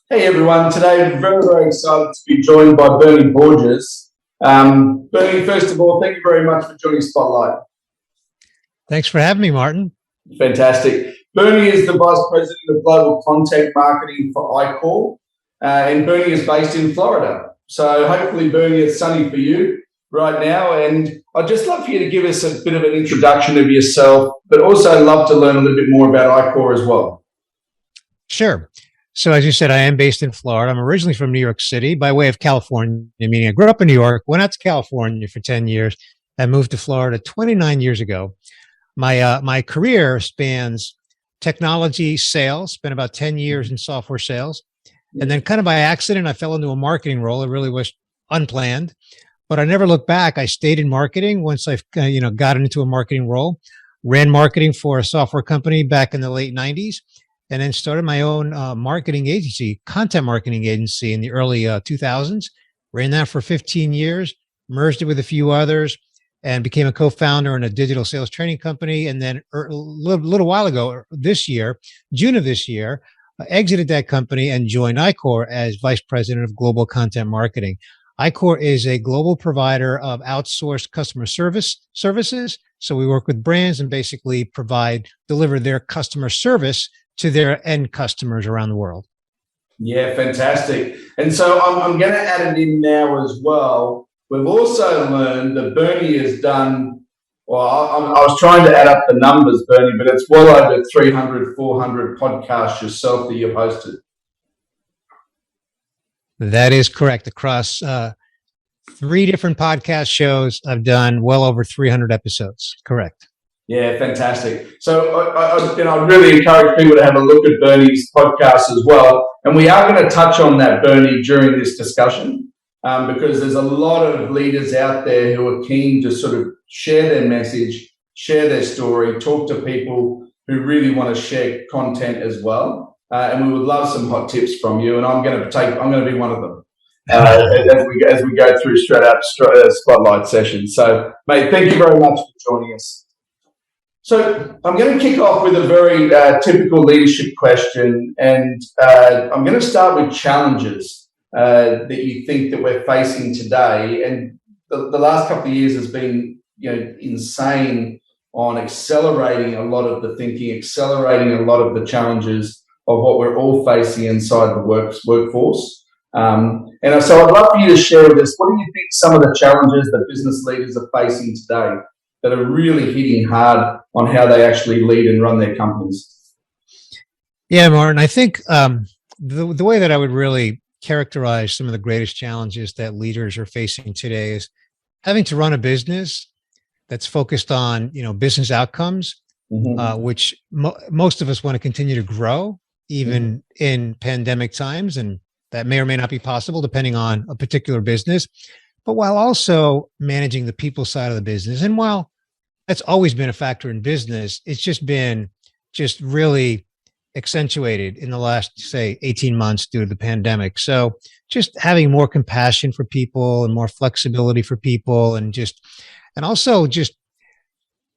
Hey everyone, today I'm very, very excited to be joined by Bernie Borges. Bernie, first of all, thank you very much for joining Spotlight. Thanks for having me, Martin. Fantastic. Bernie is the Vice President of Global Content Marketing for iCore, and Bernie is based in Florida. So hopefully, Bernie, it's sunny for you right now. And I'd just love for you to give us a bit of an introduction of yourself, but also love to learn a little bit more about iCore as well. Sure. So as you said, I am based in Florida. I'm originally from New York City by way of California, meaning I grew up in New York, went out to California for 10 years, and moved to Florida 29 years ago. My career spans technology sales, spent about 10 years in software sales. And then kind of by accident, I fell into a marketing role. It really was unplanned, but I never looked back. I stayed in marketing once I got into a marketing role, ran marketing for a software company back in the late 90s, and then started my own marketing agency, content marketing agency in the early 2000s. Ran that for 15 years, merged it with a few others, and became a co-founder in a digital sales training company. And then a little while ago, this year, June of this year, exited that company and joined iCore as vice president of global content marketing. iCore is a global provider of outsourced customer services. So we work with brands and basically deliver their customer service to their end customers around the world. Yeah, fantastic. And so I'm going to add it in now as well. We've also learned that Bernie has done, well, I was trying to add up the numbers, Bernie, but it's well over 300, 400 podcasts yourself that you've hosted. That is correct. Across 3 different podcast shows, I've done well over 300 episodes. Correct. Yeah, fantastic. So I really encourage people to have a look at Bernie's podcast as well. And we are going to touch on that, Bernie, during this discussion, because there's a lot of leaders out there who are keen to sort of share their message, share their story, talk to people who really want to share content as well. And we would love some hot tips from you. And I'm going to be one of them as we go through stratapp spotlight sessions. So, mate, thank you very much for joining us. So I'm going to kick off with a very typical leadership question, and I'm going to start with challenges that you think that we're facing today. And the last couple of years has been, insane on accelerating a lot of the thinking, accelerating a lot of the challenges of what we're all facing inside the workforce. And so I'd love for you to share with us, what do you think some of the challenges that business leaders are facing today that are really hitting hard on how they actually lead and run their companies? Yeah, Martin, I think the way that I would really characterize some of the greatest challenges that leaders are facing today is having to run a business that's focused on, business outcomes, which most of us want to continue to grow even in pandemic times. And that may or may not be possible depending on a particular business, but while also managing the people side of the business. And while that's always been a factor in business, it's just been really accentuated in the last, say, 18 months due to the pandemic. So just having more compassion for people and more flexibility for people, and also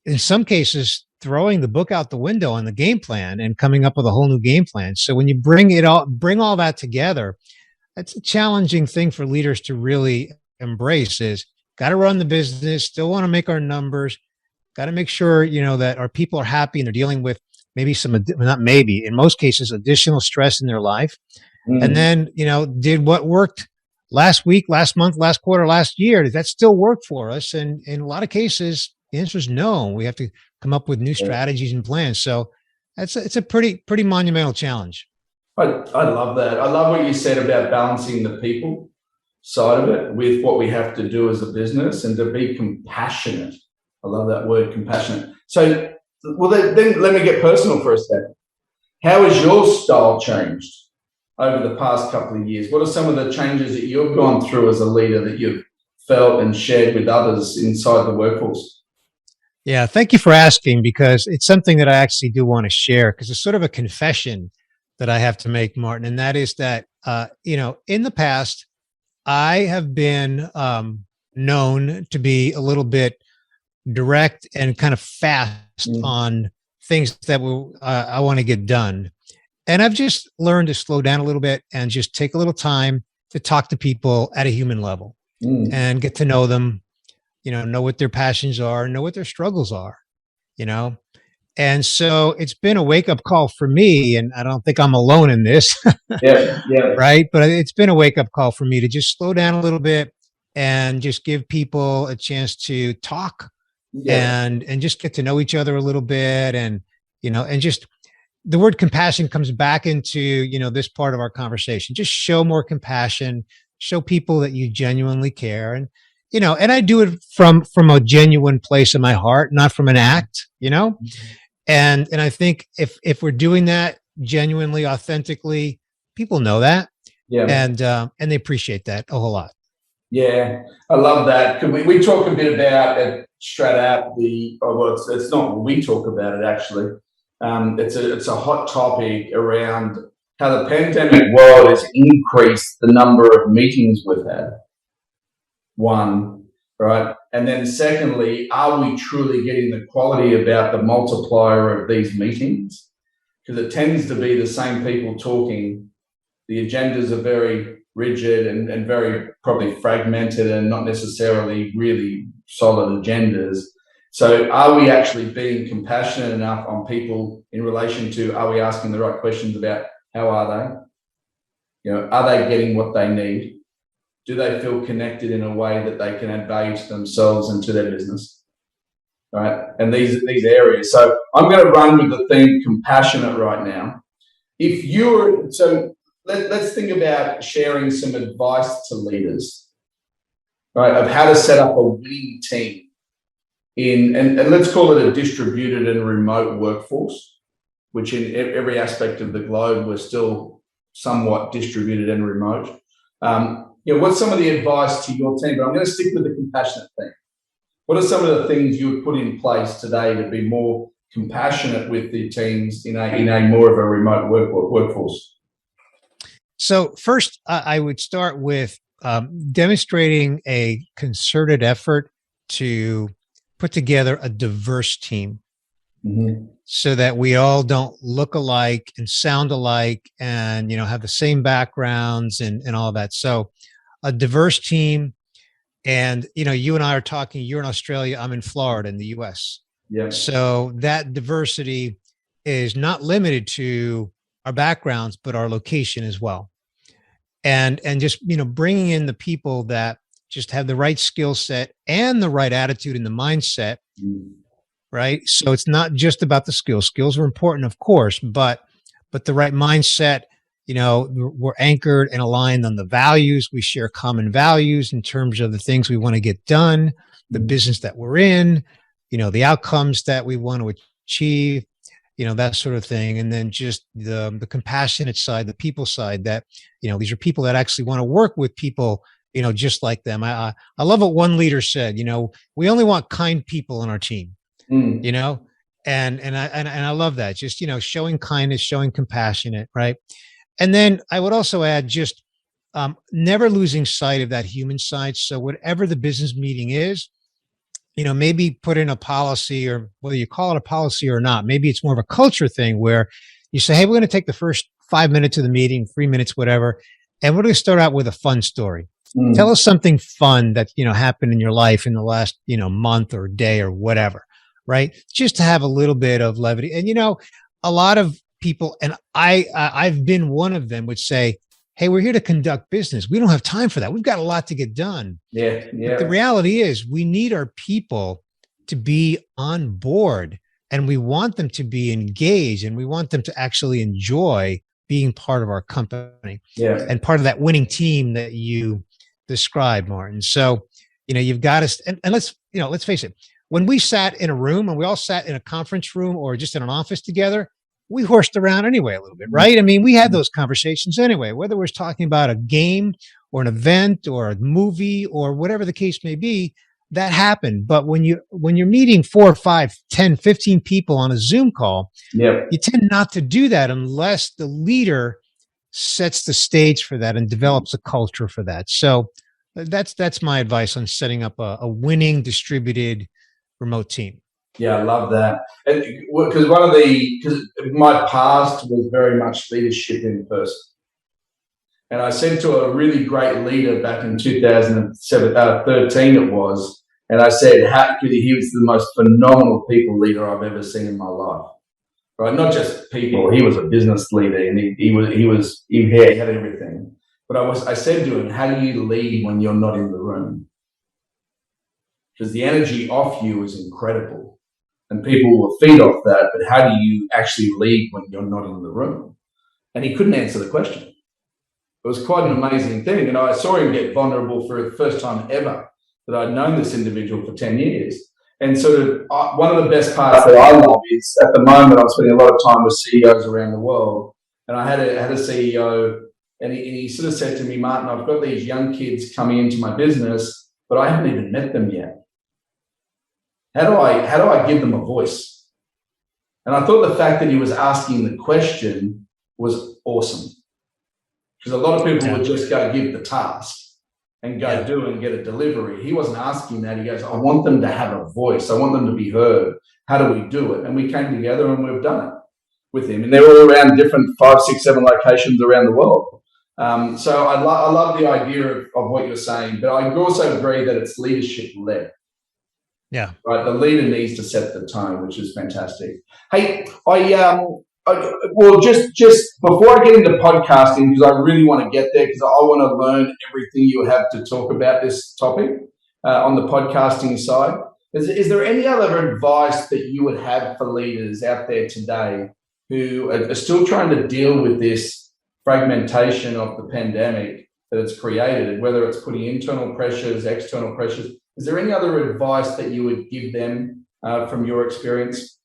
in some cases, throwing the book out the window on the game plan and coming up with a whole new game plan. So when you bring all that together, that's a challenging thing for leaders to really embrace. Is got to run the business, still want to make our numbers, got to make sure, that our people are happy and they're dealing with in most cases, additional stress in their life. And then, did what worked last week, last month, last quarter, last year, does that still work for us? And in a lot of cases, the answer is no. We have to come up with new strategies and plans. So it's a pretty monumental challenge. I love that. I love what you said about balancing the people side of it with what we have to do as a business, and to be compassionate. I love that word, compassionate. So, then let me get personal for a second. How has your style changed over the past couple of years? What are some of the changes that you've gone through as a leader that you've felt and shared with others inside the workforce? Yeah, thank you for asking, because it's something that I actually do want to share, because it's sort of a confession that I have to make, Martin. And that is that, in the past, I have been known to be a little bit direct and kind of fast on things that I want to get done. And I've just learned to slow down a little bit and just take a little time to talk to people at a human level and get to know them, know what their passions are, know what their struggles are, you know? And so it's been a wake up call for me. And I don't think I'm alone in this, Yeah, yeah, right? But it's been a wake up call for me to just slow down a little bit and just give people a chance to talk yeah, and just get to know each other a little bit. And just the word compassion comes back into, this part of our conversation. Just show more compassion, show people that you genuinely care. And I do it from a genuine place in my heart, not from an act, and I think if we're doing that genuinely, authentically, people know that, yeah. and they appreciate that a whole lot. Yeah, I love that. Can we talk a bit about at stratapp well, it's not we talk about it actually. It's a hot topic around how the pandemic world has increased the number of meetings we've had. One, right, and then secondly, are we truly getting the quality about the multiplier of these meetings? Because it tends to be the same people talking. The agendas are very rigid and very probably fragmented and not necessarily really solid agendas. So are we actually being compassionate enough on people in relation to, are we asking the right questions about how are they? Are they getting what they need? Do they feel connected in a way that they can add value to themselves and to their business? Right? And these areas. So I'm going to run with the theme compassionate right now. Let's think about sharing some advice to leaders, right, of how to set up a winning team and let's call it a distributed and remote workforce, which in every aspect of the globe, we're still somewhat distributed and remote. What's some of the advice to your team? But I'm going to stick with the compassionate thing. What are some of the things you would put in place today to be more compassionate with the teams in a more of a remote workforce? So first, I would start with demonstrating a concerted effort to put together a diverse team so that we all don't look alike and sound alike and, have the same backgrounds and all that. So a diverse team. And, you and I are talking, you're in Australia, I'm in Florida in the US. Yeah. So that diversity is not limited to our backgrounds, but our location as well. And just, bringing in the people that just have the right skill set and the right attitude and the mindset, right? So it's not just about the skills. Skills are important, of course, but the right mindset, we're anchored and aligned on the values. We share common values in terms of the things we want to get done, the business that we're in, the outcomes that we want to achieve, that sort of thing. And then just the compassionate side, the people side that, these are people that actually want to work with people, just like them. I love what one leader said, we only want kind people on our team, and I love that. Just, showing kindness, showing compassionate, right? And then I would also add just never losing sight of that human side. So whatever the business meeting is, maybe put in a policy, or whether you call it a policy or not, maybe it's more of a culture thing where you say, hey, we're going to take the first 5 minutes of the meeting, 3 minutes, whatever. And we're going to start out with a fun story. Tell us something fun that, happened in your life in the last, month or day or whatever, right? Just to have a little bit of levity. And, a lot of people, and I've been one of them, would say, hey, we're here to conduct business. We don't have time for that. We've got a lot to get done. Yeah. But the reality is we need our people to be on board, and we want them to be engaged, and we want them to actually enjoy being part of our company and part of that winning team that you described, Martin. So, you've got to, and let's face it, when we sat in a room and we all sat in a conference room or just in an office together, we horsed around anyway a little bit, right? I mean, we had those conversations anyway, whether we're talking about a game or an event or a movie or whatever the case may be, that happened. But when you're meeting 4, 5, 10, 15 people on a Zoom call, you tend not to do that unless the leader sets the stage for that and develops a culture for that. So that's my advice on setting up a winning distributed remote team. Yeah, I love that. And because because my past was very much leadership in person. And I said to a really great leader back in 2013, it was, and I said, how could he was the most phenomenal people leader I've ever seen in my life. Right? Not just people, he was a business leader and he had everything. But I said to him, how do you lead when you're not in the room? Because the energy off you is incredible. And people will feed off that, but how do you actually lead when you're not in the room? And he couldn't answer the question. It was quite an amazing thing. And I saw him get vulnerable for the first time ever that I'd known this individual for 10 years. And sort of one of the best parts that I love is at the moment I'm spending a lot of time with CEOs around the world. And I had a CEO and he sort of said to me, Martin, I've got these young kids coming into my business, but I haven't even met them yet. How do I give them a voice? And I thought the fact that he was asking the question was awesome. Because a lot of people would just go give the task and go do and get a delivery. He wasn't asking that. He goes, I want them to have a voice. I want them to be heard. How do we do it? And we came together and we've done it with him. And they're all around different 5, 6, 7 locations around the world. So I love the idea of what you're saying, but I also agree that it's leadership led. Yeah. Right. The leader needs to set the tone, which is fantastic. Hey, well, just before I get into podcasting, because I really want to get there, because I want to learn everything you have to talk about this topic on the podcasting side. Is there any other advice that you would have for leaders out there today who are still trying to deal with this fragmentation of the pandemic that it's created, whether it's putting internal pressures, external pressures? Is there any other advice that you would give them from your experience?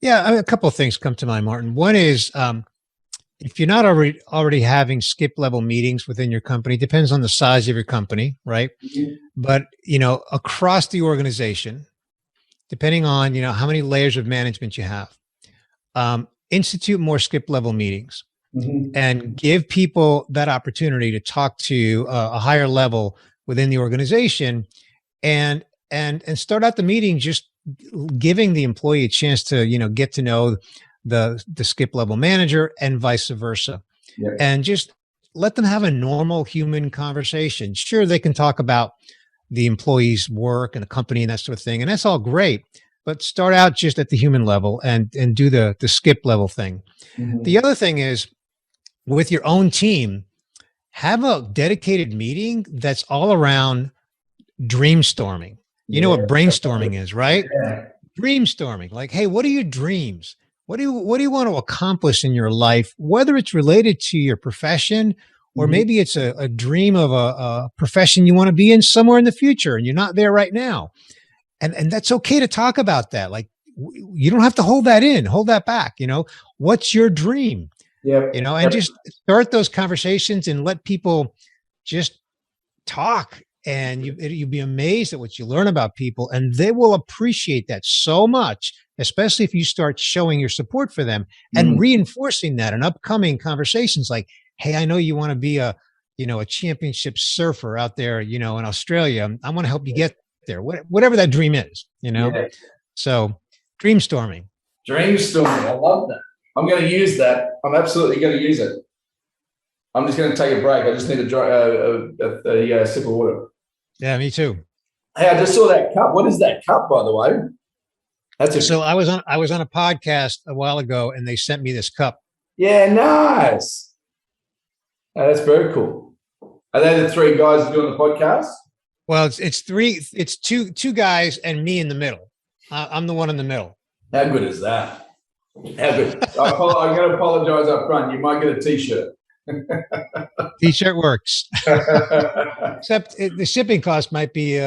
Yeah, a couple of things come to mind, Martin. One is if you're not already having skip level meetings within your company, depends on the size of your company, right? Mm-hmm. But across the organization, depending on how many layers of management you have, institute more skip level meetings. Mm-hmm. And give people that opportunity to talk to a higher level within the organization, and start out the meeting just giving the employee a chance to get to know the skip level manager and vice versa. Yep. And just let them have a normal human conversation. Sure, they can talk about the employee's work and the company and that sort of thing, and that's all great, but start out just at the human level and do the skip level thing. Mm-hmm. The other thing is, with your own team, have a dedicated meeting that's all around dreamstorming. You know what brainstorming is, right? Yeah. Dreamstorming. Like, hey, what are your dreams? What do you want to accomplish in your life? Whether it's related to your profession, or maybe it's a dream of a profession you want to be in somewhere in the future and you're not there right now. And that's okay to talk about that. Like, you don't have to hold that back. What's your dream? Yeah. And just start those conversations and let people just talk, and you'll be amazed at what you learn about people, and they will appreciate that so much, especially if you start showing your support for them and reinforcing that in upcoming conversations. Like, hey, I know you want to be a championship surfer out there, in Australia. I want to help you get there, whatever that dream is, Yeah. So dreamstorming. I love that. I'm going to use that. I'm absolutely going to use it. I'm just going to take a break. I just need a sip of water. Yeah, me too. Hey, I just saw that cup. What is that cup, by the way? So I was on a podcast a while ago, and they sent me this cup. Yeah, nice. Oh, that's very cool. Are they the three guys doing the podcast? Well, it's three. It's two guys and me in the middle. I'm the one in the middle. How good is that? How good? I'm going to apologize up front. You might get a T-shirt. T-shirt works. Except the shipping cost might be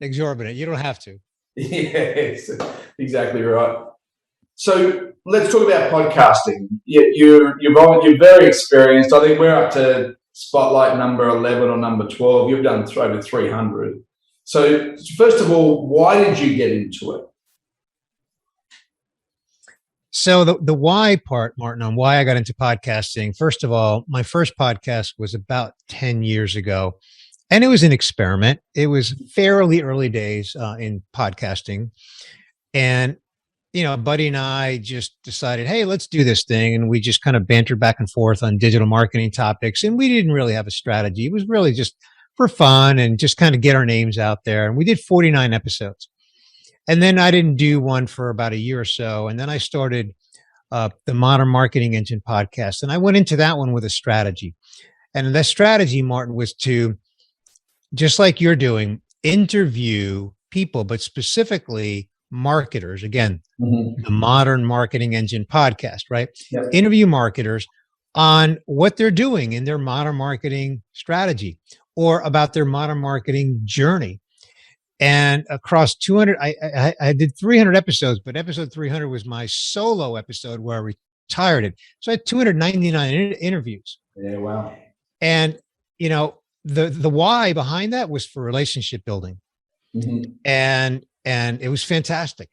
exorbitant. You don't have to. Yes, exactly right. So let's talk about podcasting. You're very experienced. I think we're up to spotlight number 11 or number 12. You've done over 300. So first of all, why did you get into it? So the why part, Martin, on why I got into podcasting, first of all, my first podcast was about 10 years ago, and it was an experiment. It was fairly early days in podcasting. And, Buddy and I just decided, hey, let's do this thing. And we just kind of bantered back and forth on digital marketing topics. And we didn't really have a strategy. It was really just for fun and just kind of get our names out there. And we did 49 episodes. And then I didn't do one for about a year or so. And then I started the Modern Marketing Engine podcast. And I went into that one with a strategy. And that strategy, Martin, was to, just like you're doing, interview people, but specifically marketers. Again, the Modern Marketing Engine podcast, right? Yep. Interview marketers on what they're doing in their modern marketing strategy or about their modern marketing journey. And across 200, I did 300 episodes, but episode 300 was my solo episode where I retired it. So I had 299 interviews. Yeah, wow. And, the why behind that was for relationship building. And it was fantastic.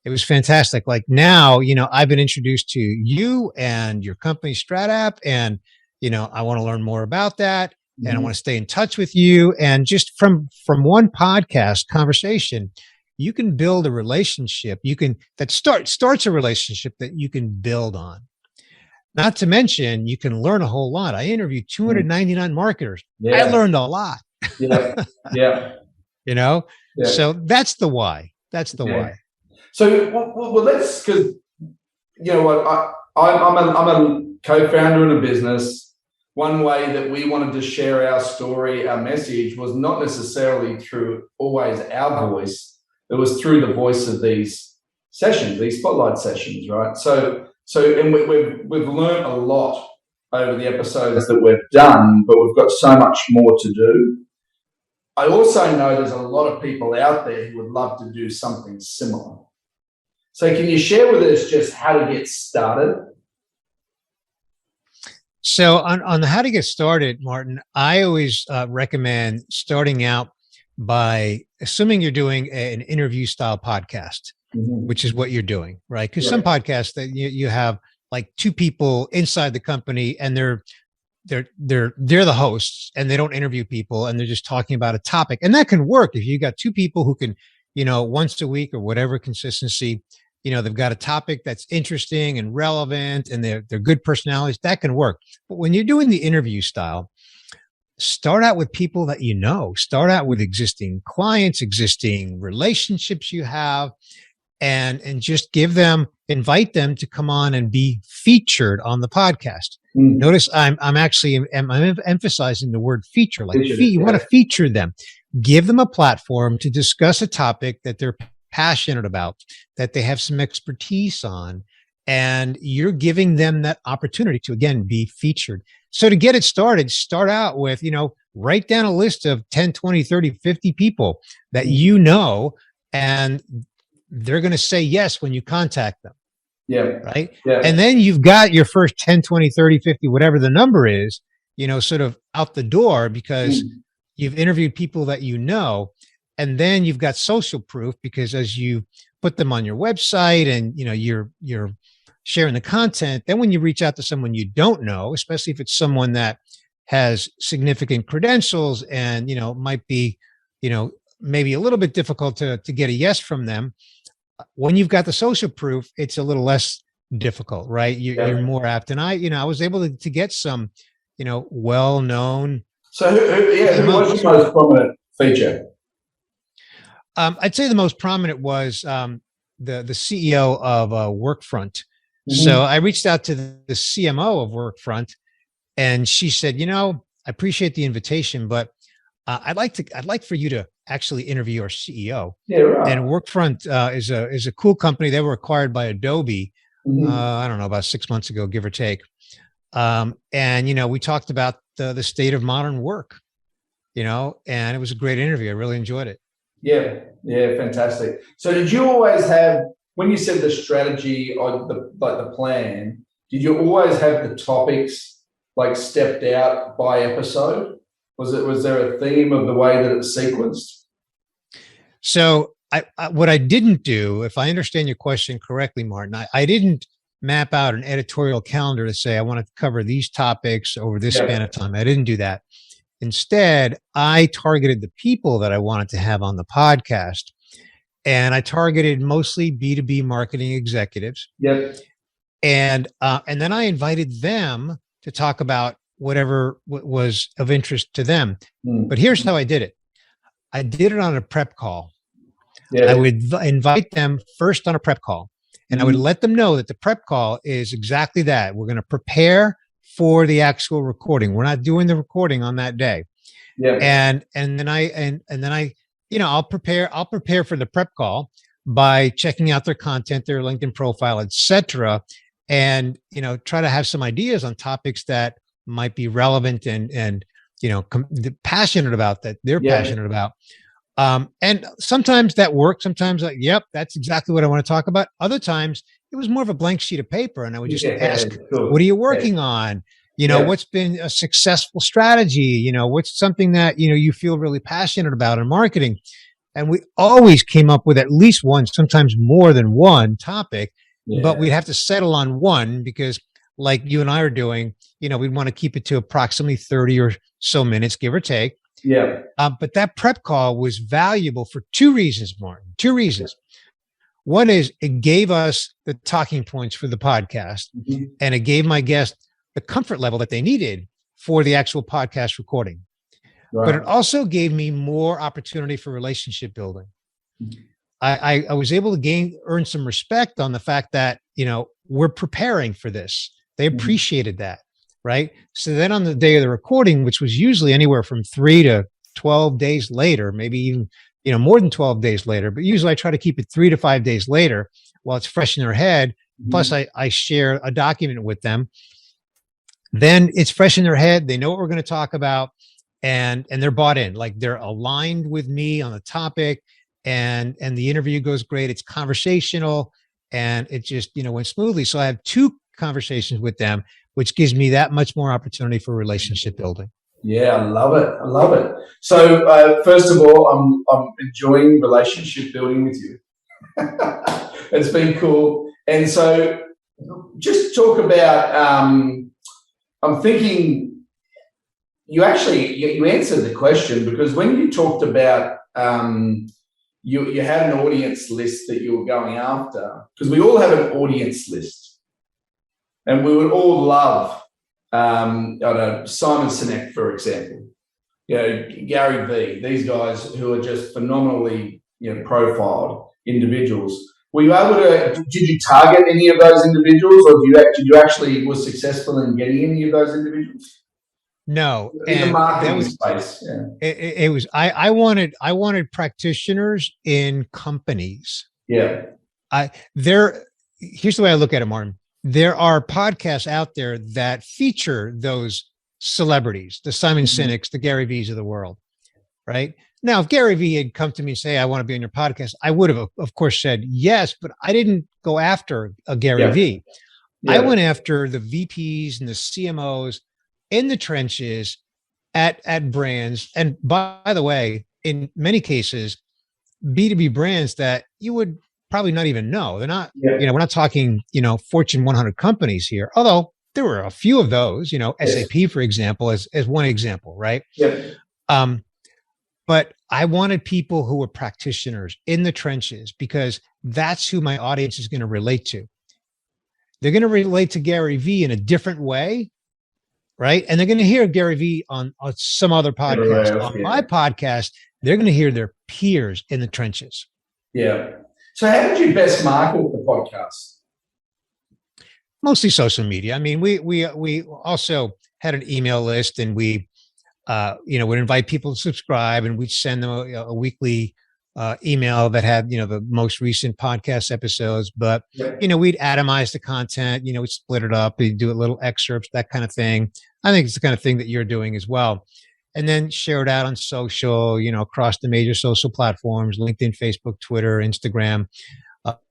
It was fantastic. Like now, I've been introduced to you and your company stratapp, and, I want to learn more about that. And I want to stay in touch with you. And just from one podcast conversation, you can build a relationship. That starts a relationship that you can build on. Not to mention, you can learn a whole lot. I interviewed 299 marketers. Yeah. I learned a lot. Yeah. Yeah. So that's the why. That's the why. So, well, let's, because you know what, I'm a co-founder in a business. One way that we wanted to share our story, our message, was not necessarily through always our voice. It was through the voice of these sessions, these spotlight sessions, right? So, and we've learned a lot over the episodes that we've done, but we've got so much more to do. I also know there's a lot of people out there who would love to do something similar. So can you share with us just how to get started? So on how to get started, Martin, I always recommend starting out by assuming you're doing an interview style podcast, which is what you're doing, right? Because some podcasts that you have like two people inside the company and they're the hosts and they don't interview people and they're just talking about a topic. And that can work if you got two people who can, once a week or whatever consistency, they've got a topic that's interesting and relevant and they're good personalities. That can work. But when you're doing the interview style, start out with people that start out with existing clients, existing relationships you have, and just invite them to come on and be featured on the podcast. Notice I'm emphasizing the word feature, like you want to feature them, give them a platform to discuss a topic that they're passionate about, that they have some expertise on, and you're giving them that opportunity to, again, be featured. So to get it started, start out with, write down a list of 10, 20, 30, 50 people that and they're going to say yes when you contact them. Yeah. Right. Yeah. And then you've got your first 10, 20, 30, 50, whatever the number is, sort of out the door because you've interviewed people that and then you've got social proof because as you put them on your website and, you're sharing the content, then when you reach out to someone you don't know, especially if it's someone that has significant credentials and, might be, maybe a little bit difficult to get a yes from them. When you've got the social proof, it's a little less difficult, right? You're more apt. And I was able to get some, well-known. So who was your most prominent feature? I'd say the most prominent was the CEO of Workfront. So I reached out to the CMO of Workfront, and she said, I appreciate the invitation, but I'd like for you to actually interview our CEO. Yeah, right. And Workfront is a cool company. They were acquired by Adobe. I don't know, about 6 months ago, give or take. And we talked about the state of modern work. And it was a great interview. I really enjoyed it. Yeah, fantastic. So did you always have, when you said the strategy or the plan, did you always have the topics like stepped out by episode? Was there a theme of the way that it's sequenced? So what I didn't do, if I understand your question correctly, Martin, I didn't map out an editorial calendar to say I want to cover these topics over this span of time. I didn't do that. Instead, I targeted the people that I wanted to have on the podcast. and I targeted mostly B2B marketing executives. Yep. And then I invited them to talk about whatever was of interest to them. But here's how I did it. I did it on a prep call. Yeah. I would invite them first on a prep call, and I would let them know that the prep call is exactly that. We're going to prepare for the actual recording. We're not doing the recording on that day. Yeah. And then I, I'll prepare for the prep call by checking out their content, their LinkedIn profile, etc., and try to have some ideas on topics that might be relevant and passionate about, that they're passionate about. And sometimes that worked. Sometimes like, yep, that's exactly what I want to talk about. Other times it was more of a blank sheet of paper, and I would just ask, what are you working on? What's been a successful strategy? What's something that, you feel really passionate about in marketing? And we always came up with at least one, sometimes more than one topic, but we'd have to settle on one because, like you and I are doing, we'd want to keep it to approximately 30 or so minutes, give or take. Yeah. But that prep call was valuable for two reasons, Martin. Two reasons. One is it gave us the talking points for the podcast, and it gave my guests the comfort level that they needed for the actual podcast recording. Right. But it also gave me more opportunity for relationship building. I was able to earn some respect on the fact that, we're preparing for this. They appreciated that. Right. So then on the day of the recording, which was usually anywhere from 3 to 12 days later, maybe even, more than 12 days later, but usually I try to keep it 3 to 5 days later while it's fresh in their head. Plus I share a document with them. Then it's fresh in their head. They know what we're going to talk about, and they're bought in, like they're aligned with me on the topic, and the interview goes great. It's conversational, and it just, went smoothly. So I have 2 conversations with them, which gives me that much more opportunity for relationship building. Yeah, I love it. I love it. So first of all, I'm enjoying relationship building with you. It's been cool. And so just talk about, I'm thinking you answered the question, because when you talked about you had an audience list that you were going after, because we all have an audience list. And we would all love, Simon Sinek, for example, Gary Vee, these guys who are just phenomenally, profiled individuals. Were you able to? Did you target any of those individuals, or did you actually was successful in getting any of those individuals? No, in the marketing space. Yeah. It was. I wanted practitioners in companies. Yeah. Here's the way I look at it, Martin. There are podcasts out there that feature those celebrities, the Simon Sineks, the Gary V's of the world, right? Now, if Gary Vee had come to me and say, I want to be on your podcast, I would have, of course, said yes, but I didn't go after a Gary Vee. I went after the VPs and the CMOs in the trenches at brands. And by the way, in many cases, B2B brands that you would probably not even know. They're not, we're not talking, Fortune 100 companies here, although there were a few of those, SAP, for example, as one example, right? Yeah. But I wanted people who were practitioners in the trenches, because that's who my audience is going to relate to. They're going to relate to Gary Vee in a different way, right? And they're going to hear Gary Vee on some other podcast. On my podcast, they're going to hear their peers in the trenches. Yeah. So how did you best market the podcast? Mostly social media. I mean, we also had an email list, and we, would invite people to subscribe, and we'd send them a weekly email that had, the most recent podcast episodes. But, we'd atomize the content, we'd split it up, we'd do a little excerpts, that kind of thing. I think it's the kind of thing that you're doing as well. And then share it out on social, across the major social platforms, LinkedIn, Facebook, Twitter, Instagram.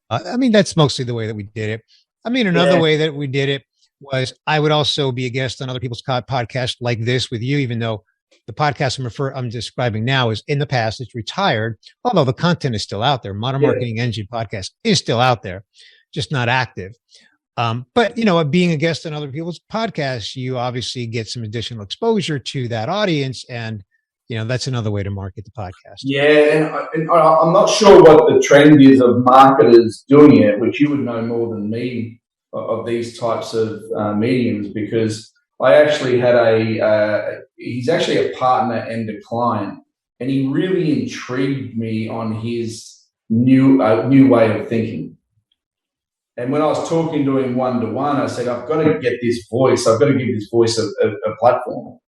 That's mostly the way that we did it. Another way that we did it was I would also be a guest on other people's podcasts like this with you, even though the podcast I'm describing now is in the past, it's retired, although the content is still out there. Modern Marketing Engine podcast is still out there, just not active. But being a guest on other people's podcasts, you obviously get some additional exposure to that audience, and that's another way to market the podcast. Yeah, and I'm not sure what the trend is of marketers doing it, which you would know more than me of these types of mediums, because I actually had he's actually a partner and a client, and he really intrigued me on his new way of thinking. And when I was talking to him one-to-one, I said, I've got to get this voice. I've got to give this voice a platform.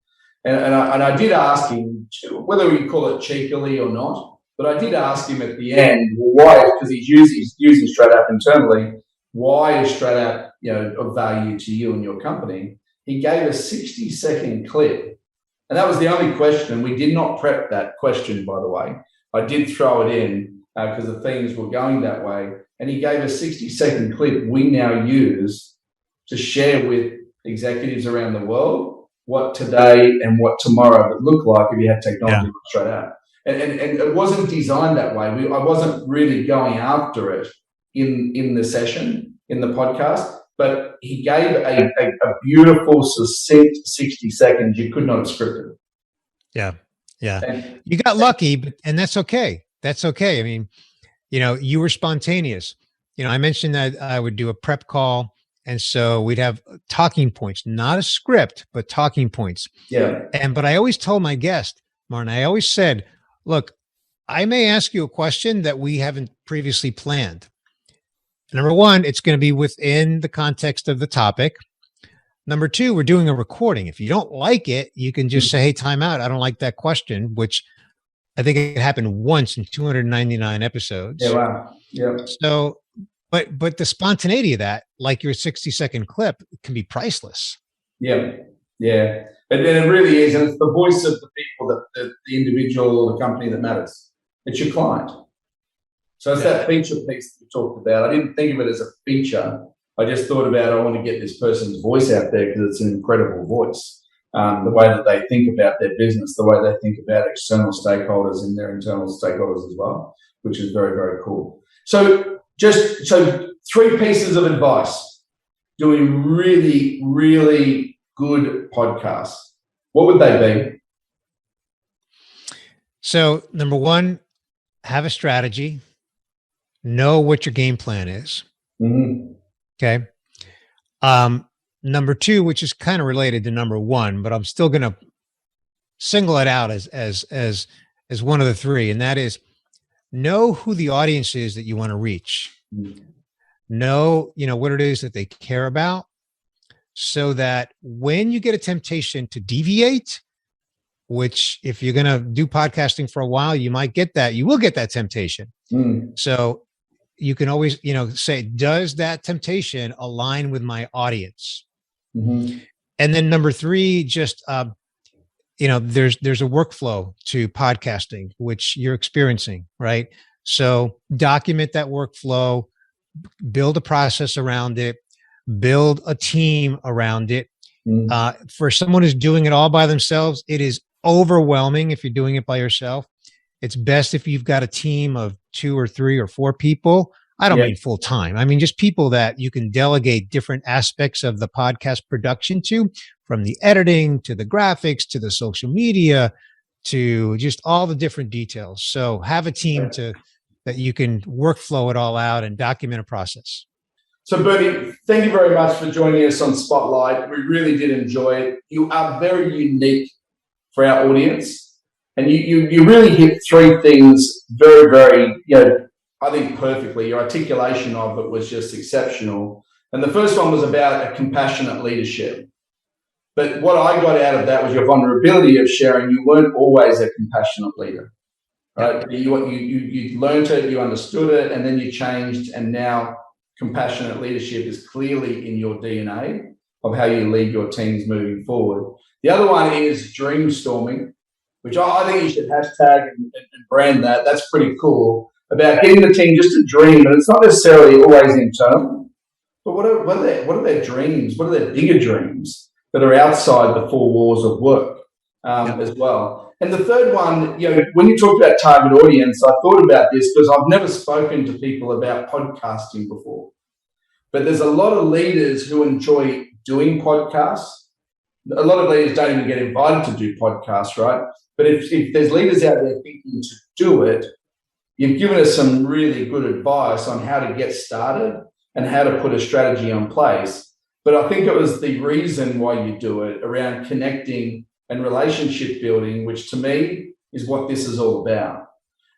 And I did ask him, whether we call it cheekily or not, but I did ask him at the end, well, why? Because he's using stratapp internally. Why is stratapp, of value to you and your company? He gave a 60-second clip, and that was the only question. We did not prep that question, by the way. I did throw it in because the themes were going that way, and he gave a 60-second clip we now use to share with executives around the world what today and what tomorrow would look like if you had technology straight out. And it wasn't designed that way. I wasn't really going after it in the session, in the podcast, but he gave a beautiful, succinct 60 seconds. You could not have scripted it. Yeah. And you got lucky, and that's okay. That's okay. I mean, you were spontaneous. I mentioned that I would do a prep call. And so we'd have talking points, not a script, but talking points. Yeah. But I always told my guest, Martin, I always said, look, I may ask you a question that we haven't previously planned. Number one, it's going to be within the context of the topic. Number two, we're doing a recording. If you don't like it, you can just say, hey, time out. I don't like that question, which I think it happened once in 299 episodes. Yeah, wow. Yeah. So, but the spontaneity of that, like your 60-second clip, can be priceless. Yeah. And then it really is, and it's the voice of the people, the individual or the company that matters. It's your client. So it's that feature piece that you talked about. I didn't think of it as a feature. I just thought about, I want to get this person's voice out there because it's an incredible voice. The way that they think about their business, the way they think about external stakeholders and their internal stakeholders as well, which is very, very cool. So three pieces of advice doing really, really good podcasts. What would they be? So number one, have a strategy. Know what your game plan is. Mm-hmm. Okay. Number two, which is kind of related to number one, but I'm still going to single it out as one of the three. And that is, know who the audience is that you want to reach. Mm-hmm. Know, what it is that they care about, so that when you get a temptation to deviate, which if you're going to do podcasting for a while, you might get that, you will get that temptation. Mm. So you can always, say, does that temptation align with my audience? Mm-hmm. And then number three, just, there's a workflow to podcasting, which you're experiencing, right? So document that workflow, build a process around it, build a team around it. Mm. For someone who's doing it all by themselves, it is overwhelming if you're doing it by yourself. It's best if you've got a team of 2 or 3 or 4 people. I don't mean full time. I mean, just people that you can delegate different aspects of the podcast production to, from the editing to the graphics to the social media to just all the different details. So have a team that you can workflow it all out and document a process. So Bernie, thank you very much for joining us on Spotlight. We really did enjoy it. You are very unique for our audience, and you really hit 3 things very, very, I think perfectly. Your articulation of it was just exceptional. And the first one was about a compassionate leadership. But what I got out of that was your vulnerability of sharing you weren't always a compassionate leader, right? You learned it, you understood it, and then you changed, and now compassionate leadership is clearly in your DNA of how you lead your teams moving forward. The other one is dream storming, which I think you should hashtag and brand that. That's pretty cool, about getting the team just to dream. And it's not necessarily always internal, but what are their dreams? What are their bigger dreams that are outside the 4 walls of work as well? And the third one, when you talk about target audience, I thought about this because I've never spoken to people about podcasting before. But there's a lot of leaders who enjoy doing podcasts, a lot of leaders don't even get invited to do podcasts, right? But if there's leaders out there thinking to do it, you've given us some really good advice on how to get started and how to put a strategy in place. But I think it was the reason why you do it around connecting and relationship building, which to me is what this is all about.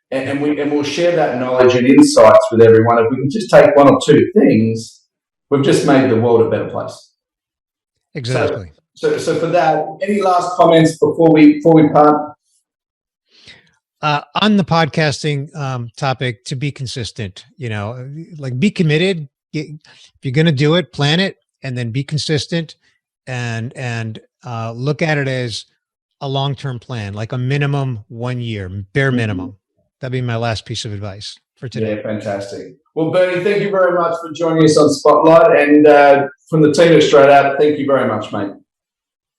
And we'll share that knowledge and insights with everyone. If we can just take one or two things, we've just made the world a better place. Exactly. So for that, any last comments before we part? On the podcasting topic, to be consistent, like be committed. If you're going to do it, plan it, and then be consistent, and look at it as a long-term plan, like a minimum 1 year, bare minimum. That'd be my last piece of advice for today. Yeah, fantastic. Well, Bernie, thank you very much for joining us on Spotlight, and from the team at stratapp, thank you very much, mate.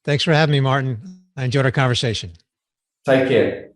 Thanks for having me, Martin. I enjoyed our conversation. Take care.